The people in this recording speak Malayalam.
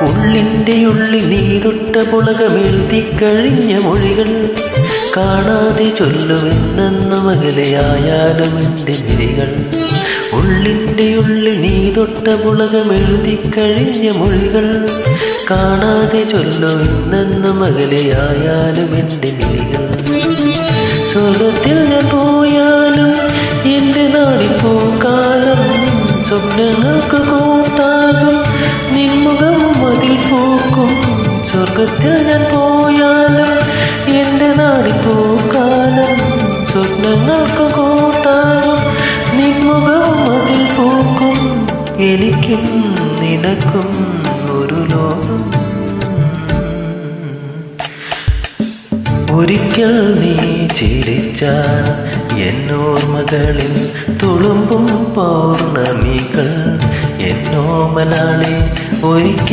ഉള്ളിൻ്റെ ഉള്ളിൽ നീ തൊട്ട പുളകമെഴുതിക്കഴിഞ്ഞ മൊഴികൾ കാണാതെ ചൊല്ലുമെന്നു മകലയായാലും എൻ്റെ മിഴികൾ. ഉള്ളിൻ്റെ ഉള്ളിൽ നീ തൊട്ട പുളകമെഴുതിക്കഴിഞ്ഞ മൊഴികൾ കാണാതെ ചൊല്ലുമെന്നു മകലയായാലും എൻ്റെ മിഴികൾ. സ്വർഗത്തിൽ ഞാൻ പോയാലും എൻ്റെ നാടിൽ പൂക്കാലം സ്വപ്നങ്ങൾക്ക് കൂട്ടാകും നിൻമുഖം അതിൽ പൂക്കും. സ്വർഗത്തിൽ ഞാൻ പോയാലും എൻ്റെ നാടിൽ പൂക്കാലം സ്വപ്നങ്ങൾക്ക് കൂട്ടാകും നിൻമുഖം അതിൽ പൂക്കും. എനിക്കും നിനക്കും ഒരു ലോകം. ഒരിക്കൽ നീ ചിരിച്ച എന്നോർമകളിൽ തുളുമ്പും പൗർണമികൾ എന്നോമലാളെ ഒരിക്കൽ